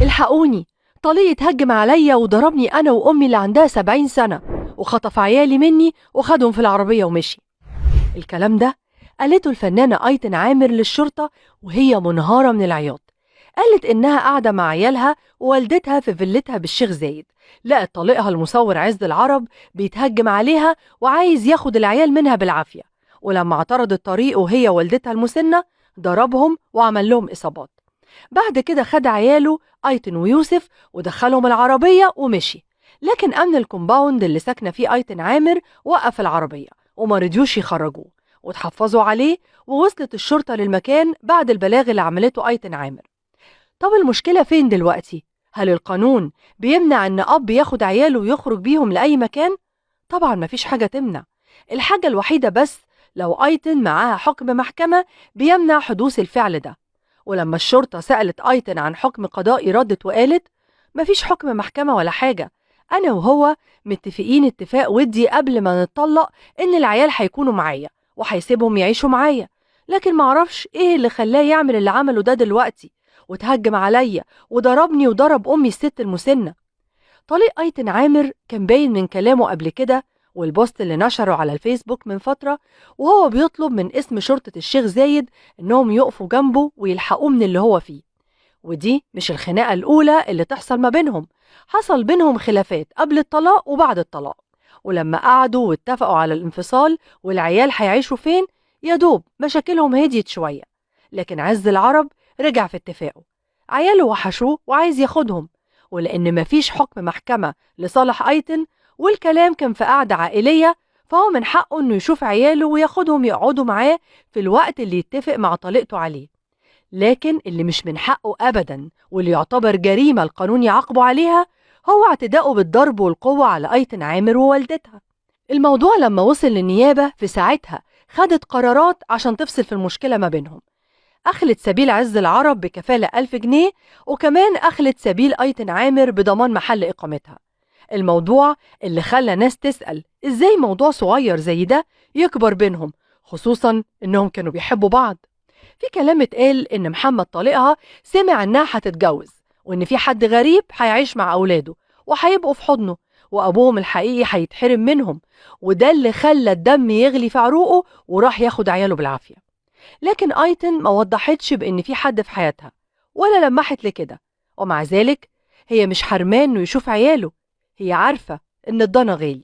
الحقوني، طليقي اتهجم عليا وضربني أنا وأمي اللي عندها 70 سنة، وخطف عيالي مني وخدهم في العربية ومشي. الكلام ده قالته الفنانة أيتن عامر للشرطة وهي منهارة من العياط. قالت إنها قاعدة مع عيالها ووالدتها في فيلتها بالشيخ زايد، لقت طليقها المصور عز العرب بيتهجم عليها وعايز ياخد العيال منها بالعافية، ولما اعترض الطريق وهي والدتها المسنة ضربهم وعمل لهم إصابات. بعد كده خد عياله أيتن ويوسف ودخلهم العربية ومشي، لكن أمن الكومباوند اللي ساكنة فيه أيتن عامر وقف العربية وما رضيوش يخرجوه، وتحفظوا عليه، ووصلت الشرطة للمكان بعد البلاغ اللي عملته أيتن عامر. طب المشكلة فين دلوقتي؟ هل القانون بيمنع إن أب ياخد عياله ويخرج بيهم لأي مكان؟ طبعا مفيش حاجة تمنع. الحاجة الوحيدة بس لو أيتن معاها حكم محكمة بيمنع حدوث الفعل ده. ولما الشرطة سألت أيتن عن حكم قضائي ردت وقالت مفيش حكم محكمة ولا حاجة، أنا وهو متفقين اتفاق ودي قبل ما نتطلق إن العيال هيكونوا معايا وهيسيبهم يعيشوا معايا، لكن معرفش إيه اللي خلاه يعمل اللي عمله ده دلوقتي وتهجم عليا وضربني وضرب أمي الست المسنة. طليق أيتن عامر كان باين من كلامه قبل كده والبوست اللي نشره على الفيسبوك من فترة وهو بيطلب من اسم شرطة الشيخ زايد إنهم يقفوا جنبه ويلحقوه من اللي هو فيه. ودي مش الخناقة الأولى اللي تحصل ما بينهم، حصل بينهم خلافات قبل الطلاق وبعد الطلاق، ولما قعدوا واتفقوا على الانفصال والعيال هيعيشوا فين يا دوب مشاكلهم هديت شوية. لكن عز العرب رجع في اتفاقه، عياله وحشوه وعايز ياخدهم، ولأن مفيش حكم محكمة لصالح أيتن والكلام كان في قعدة عائلية، فهو من حقه إنه يشوف عياله وياخدهم يقعدوا معاه في الوقت اللي يتفق مع طليقته عليه. لكن اللي مش من حقه أبدا واللي يعتبر جريمة القانون يعاقبه عليها هو اعتداؤه بالضرب والقوة على أيتن عامر ووالدتها. الموضوع لما وصل للنيابة في ساعتها خدت قرارات عشان تفصل في المشكلة ما بينهم. أخلت سبيل عز العرب بكفالة 1000 جنيه، وكمان أخلت سبيل أيتن عامر بضمان محل إقامتها. الموضوع اللي خلى ناس تسأل إزاي موضوع صغير زي ده يكبر بينهم، خصوصا إنهم كانوا بيحبوا بعض. في كلام اتقال إن محمد طليقها سمع إنها هتتجوز وإن في حد غريب هيعيش مع أولاده وهيبقوا في حضنه وأبوهم الحقيقي هيتحرم منهم، وده اللي خلى الدم يغلي في عروقه وراح ياخد عياله بالعافية. لكن أيتن ما وضحتش بإن في حد في حياتها ولا لمحت لكده، ومع ذلك هي مش حرمان إنه يشوف عياله، هي عارفة إن الضنا غالي.